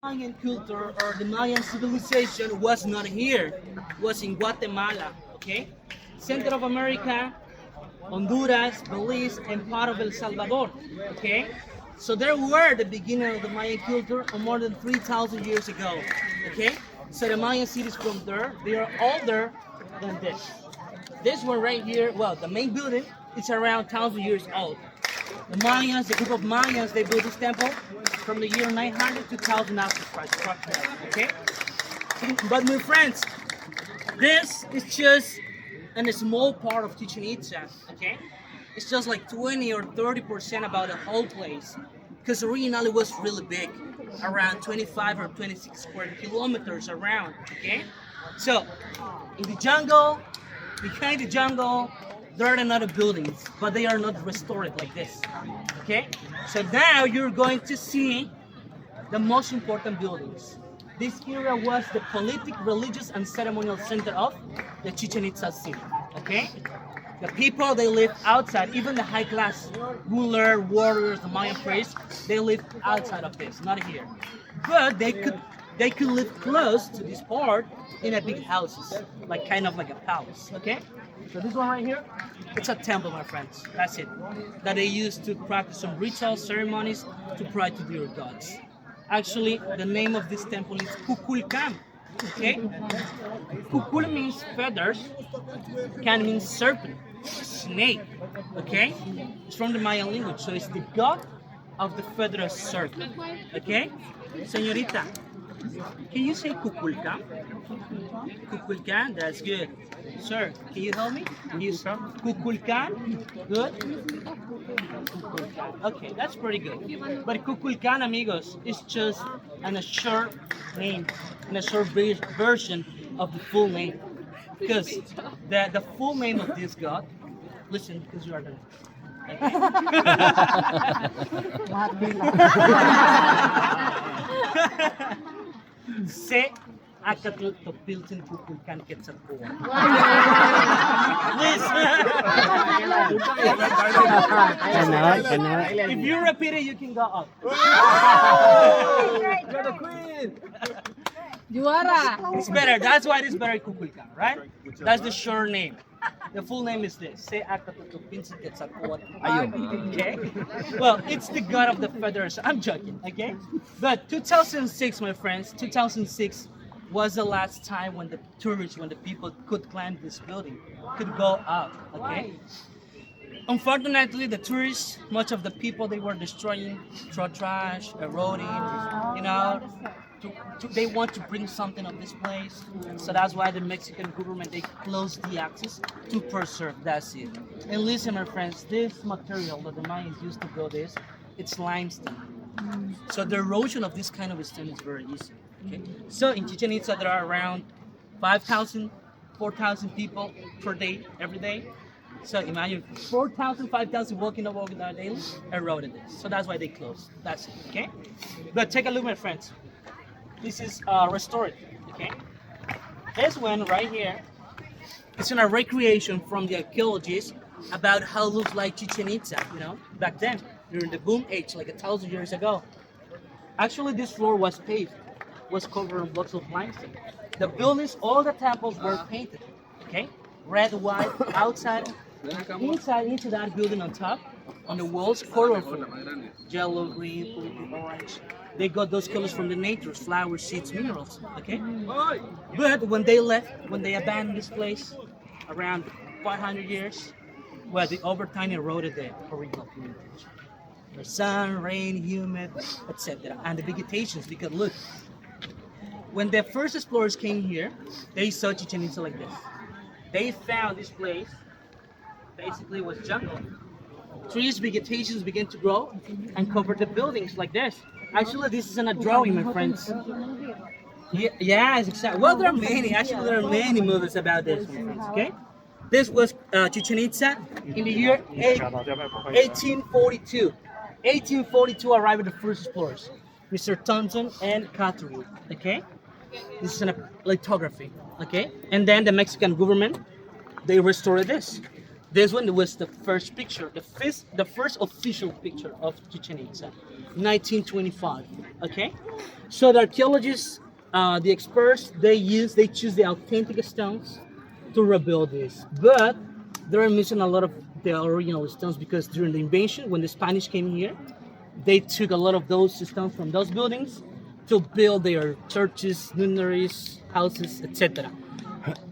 Mayan culture or the Mayan civilization was not here, was in Guatemala, okay? Center of America, Honduras, Belize, and part of El Salvador, okay? So there were the beginning of the Mayan culture more than 3,000 years ago, okay? So the Mayan cities from there, they are older than this. This one right here, well, the main building is around 1,000 years old. The Mayans, the group of Mayans, they built this temple from the year 900 to 1000 after Christ, approximately, okay? But my friends, this is just a small part of Chichen Itza, okay? It's just like 20 or 30% about the whole place, because originally it was really big, around 25 or 26 square kilometers around, okay? So, in the jungle, behind the jungle, there are another buildings, but they are not restored like this, okay? So now you're going to see the most important buildings. This area was the political, religious, and ceremonial center of the Chichen Itza city, okay? The people, they live outside, even the high class ruler, warriors, the Mayan priests, they live outside of this, not here. But they could live close to this part in a big houses, like kind of like a palace, okay? So this one right here, it's a temple, my friends. That's it. That they use to practice some rituals, ceremonies to pray to their gods. Actually, the name of this temple is Kukulkan. Okay? Kukul means feathers, Kan means serpent, snake. Okay? It's from the Mayan language, so it's the god of the featherless serpent. Okay? Señorita, can you say Kukulkan? Kukulkan, that's good. Sir, can you help me? Kukulkan? Good? Kukulkan. Okay, that's pretty good. But Kukulkan, amigos, is just a short name, and a short version of the full name. Because the full name of this god, listen, because you are the Se Acatl Topiltin Kukulkan Quetzalcoatl. If you repeat it, you can go up. You're the queen. Juara. It's better. That's why it's better Kukulkan, right? That's the short name. The full name is this. Se Acatl Topiltin Quetzalcoatl. Okay? Well, it's the god of the feathers. I'm joking, okay? But 2006, my friends, 2006 was the last time when the tourists, when the people could climb this building, could go up, okay? Unfortunately, the tourists, much of the people, they were destroying, throw trash, eroding, you know, they want to bring something of this place. So that's why the Mexican government, they closed the access to preserve, that's it. And listen, my friends, this material that the Mayans used to build this, it's limestone. So the erosion of this kind of stone is very easy. Okay? So in Chichen Itza, there are around 5,000, 4,000 people per day, every day. So imagine 4,000, 5,000 walking daily, eroded this. So that's why they closed. That's it, okay? But take a look, my friends. This is restored, okay? This one right here is a recreation from the archaeologists about how it looks like Chichen Itza, you know, back then, during the boom age, like 1,000 years ago. Actually, this floor was paved, was covered in blocks of limestone. The buildings, all the temples were painted, okay? Red, white, outside, inside, into that building on top, on the walls, colorful, yellow, green, blue, orange. They got those colors from the nature, flowers, seeds, minerals, okay? But when they left, when they abandoned this place, around 500 years, well, the overtime eroded the original vegetation. The sun, rain, humid, etc. And the vegetations, because look, when the first explorers came here, they saw Chichen Itza like this. They found this place, basically was jungle. Trees, vegetations began to grow and cover the buildings like this. Actually, this isn't a drawing, my friends. Yeah, it's exactly. Well, there are many. Actually, there are many movies about this, my friends. Okay, this was Chichen Itza in the year 1842. 1842 arrived the first explorers, Mr. Thompson and Catherwood. Okay, this is a lithography. Okay, and then the Mexican government, they restored this. This one was the first picture, the first official picture of Chichen Itza, 1925. Okay, so the archaeologists, the experts, they choose the authentic stones to rebuild this, but they're missing a lot of the original stones because during the invasion, when the Spanish came here, they took a lot of those stones from those buildings to build their churches, nunneries, houses, etc.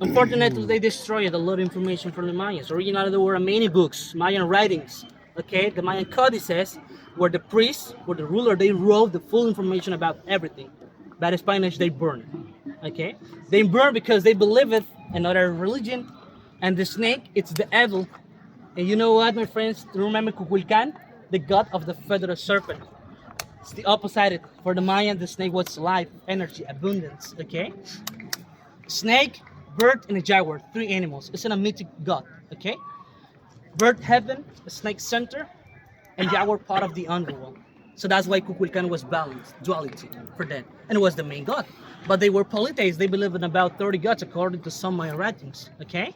Unfortunately, they destroyed a lot of information from the Mayans. Originally, there were many books, Mayan writings, okay, the Mayan codices, where the priests, where the ruler, they wrote the full information about everything. But in Spanish, they burned it, okay? They burned because they believe it, another religion, and the snake, it's the evil. And you know what, my friends? Remember Kukulkan, the god of the feathered serpent. It's the opposite. For the Mayan, the snake was life, energy, abundance, okay? Snake, bird, and a jaguar, three animals. It's a mythic god, okay? Bird heaven, the snake center, and jaguar part of the underworld. So that's why Kukulkan was balanced, duality for them, and it was the main god. But they were polytheists. They believed in about 30 gods according to some Mayan writings, okay?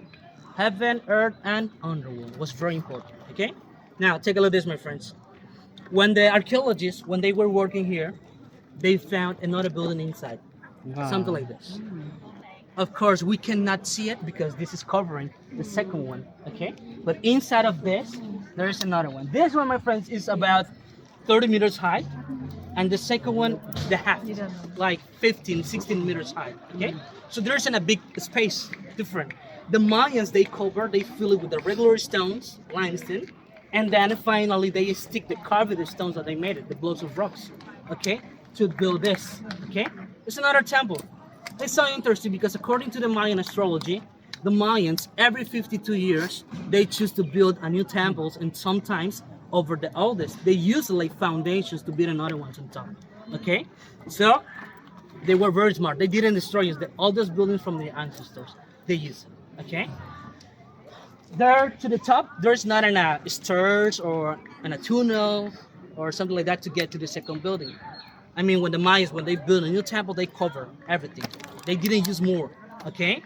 Heaven, earth, and underworld was very important, okay? Now, take a look at this, my friends. When the archaeologists, when they were working here, they found another building inside, something like this. Of course, we cannot see it because this is covering the second one, okay? But inside of this, there is another one. This one, my friends, is about 30 meters high, and the second one, the half, like 15, 16 meters high, okay? So there isn't a big space different. The Mayans, they fill it with the regular stones, limestone, and then finally they stick the carved stones that they made it, the blocks of rocks, okay, to build this, okay? It's another temple. It's so interesting because according to the Mayan astrology, the Mayans, every 52 years, they choose to build a new temples, and sometimes over the oldest, they use like foundations to build another ones on top, okay? So they were very smart. They didn't destroy the oldest buildings from their ancestors. They used it, okay? There to the top, there's not a stairs or a tunnel or something like that to get to the second building. I mean, when the Mayans, when they build a new temple, they cover everything. They didn't use more, okay?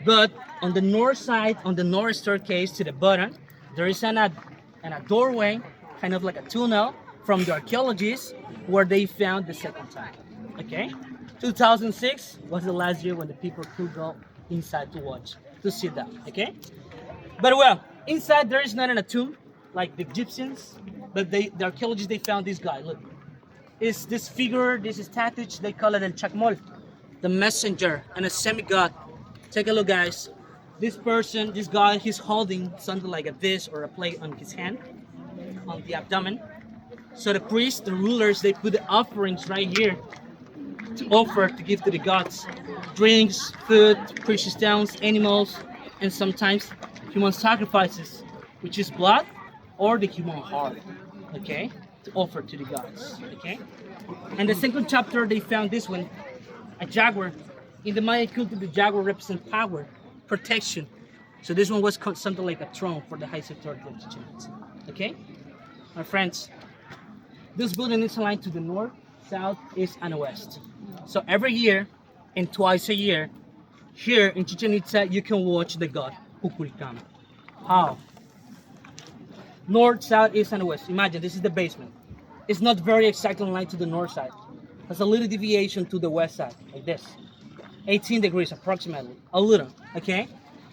But on the north side, on the north staircase to the bottom, there is a doorway, kind of like a tunnel from the archaeologists where they found the second time, okay? 2006 was the last year when the people could go inside to watch, to see that, okay? But well, inside there is not a tomb like the Egyptians, but the archaeologists, they found this guy, look. Is this figure, this statue, they call it El Chacmol, the messenger and a semi-god. Take a look, guys. This person, this guy, he's holding something like a dish or a plate on his hand, on the abdomen. So the priests, the rulers, they put the offerings right here to offer, to give to the gods. Drinks, food, precious stones, animals, and sometimes human sacrifices, which is blood or the human heart, okay? To offer to the gods, okay? And the second chapter, they found this one, a jaguar. In the Maya culture, the jaguar represents power, protection. So this one was something like a throne for the highest authority of Chichen Itza, okay? My friends, this building is aligned to the north, south, east, and west. So every year, and twice a year, here in Chichen Itza, you can watch the god Kukulkan. How? North, south, east, and west. Imagine this is the basement. It's not very exactly aligned to the north side. There's a little deviation to the west side, like this. 18 degrees approximately, a little, okay?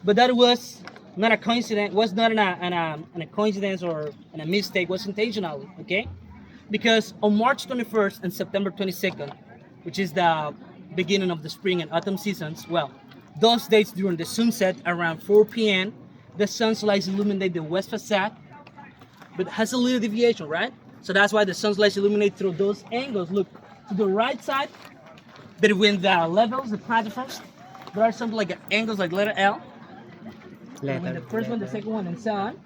But that was not a coincidence, was not a coincidence or a mistake, was intentional, okay? Because on March 21st and September 22nd, which is the beginning of the spring and autumn seasons, well, those dates during the sunset around 4 p.m., the sunlight illuminate the west facade, but has a little deviation, right? So that's why the sunlight illuminate through those angles. Look, to the right side, between the levels, the platforms, there are something like angles like letter L. The first one, the second one, and so on.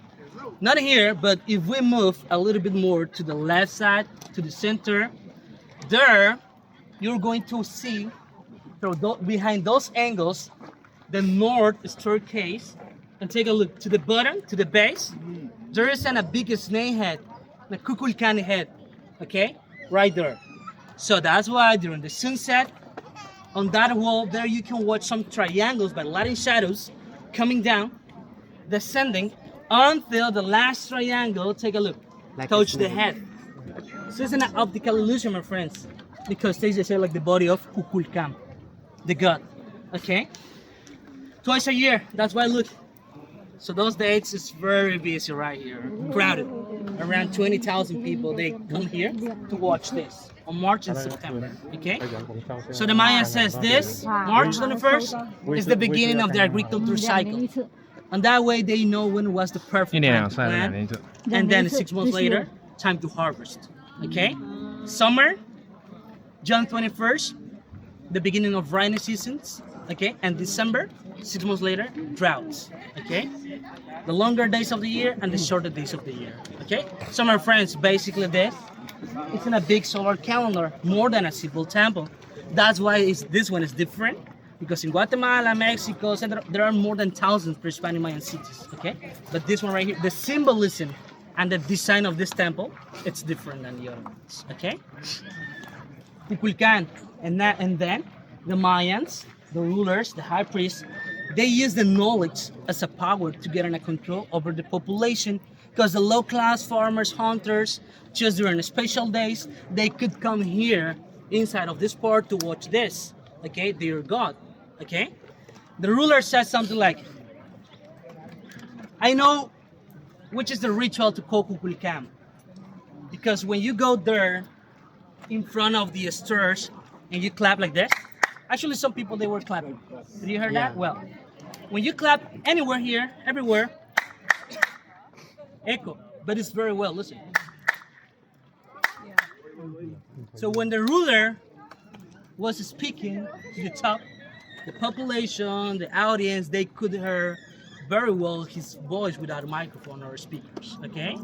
Not here, but if we move a little bit more to the left side, to the center, there, you're going to see, behind those angles, the north staircase. And take a look to the bottom, to the base. There is a big snake head, the Kukulkan head, okay? Right there. So that's why during the sunset, on that wall there you can watch some triangles by lighting shadows coming down, descending, until the last triangle, take a look, touch the head. So it's an optical illusion, my friends, because they just say like the body of Kukulkan, the god. Okay? Twice a year, that's why look. So those dates is very busy right here, crowded. Around 20,000 people, they come here to watch this on March and September, okay? So the Maya says this, March 21st is the beginning of the agriculture cycle. And that way they know when was the perfect time to plant. And then 6 months later, time to harvest, okay? Summer, June 21st, the beginning of rainy seasons, okay? And December, 6 months later, droughts, okay? The longer days of the year and the shorter days of the year, okay? So my friends, basically this, it's in a big solar calendar, more than a simple temple. That's why this one is different, because in Guatemala, Mexico, there are more than thousands pre-Spanish Mayan cities, okay? But this one right here, the symbolism and the design of this temple, it's different than the other ones, okay? Kukulkan, and then the Mayans, the rulers, the high priests, they use the knowledge as a power to get in a control over the population, because the low-class farmers, hunters, just during special days, they could come here inside of this part to watch this, okay, their god, okay? The ruler says something like, I know which is the ritual to call Kukulkan, because when you go there in front of the stairs and you clap like this, actually some people, they were clapping. Did you hear that? Well, when you clap anywhere here, everywhere, echo, but it's very well, listen. So when the ruler was speaking to the top, the population, the audience, they could hear very well his voice without a microphone or speakers, okay?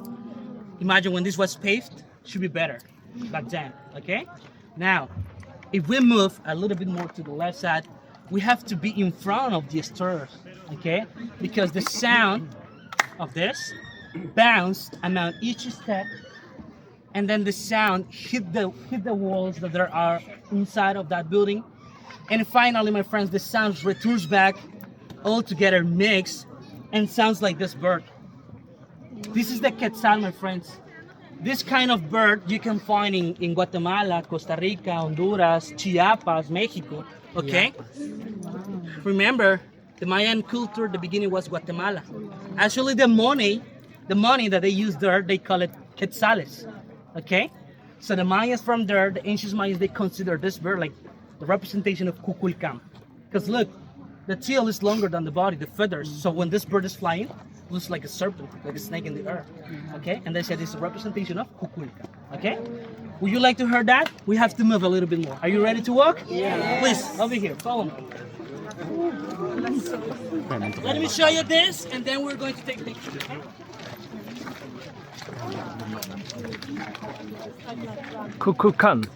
Imagine when this was paved, should be better back then, okay? Now, if we move a little bit more to the left side, we have to be in front of the stairs, okay? Because the sound of this bounced among each step, and then the sound hit the walls that there are inside of that building. And finally, my friends, the sound returns back all together mixed and sounds like this bird. This is the quetzal, my friends. This kind of bird you can find in Guatemala, Costa Rica, Honduras, Chiapas, Mexico, okay? Remember, the Mayan culture, the beginning was Guatemala. Actually, the money that they use there, they call it quetzales, okay? So the Mayans from there, the ancient Mayans, they consider this bird like the representation of Kukulkan. Because look, the tail is longer than the body, the feathers. So when this bird is flying, it looks like a serpent, like a snake in the earth, okay? And they said it's a representation of Kukulkan, okay? Would you like to hear that? We have to move a little bit more. Are you ready to walk? Yeah. Please, over here, follow me. Let me show you this, and then we're going to take pictures. Kukulkan.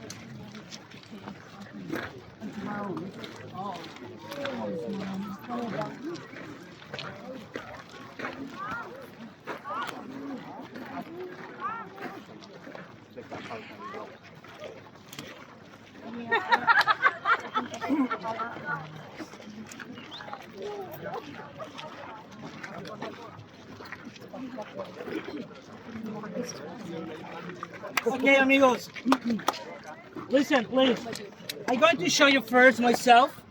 Okay, amigos. Listen, please. I'm going to show you first myself,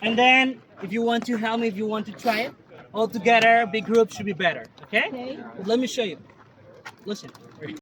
and then if you want to help me, if you want to try it, all together, big group should be better. Okay? But let me show you. Listen.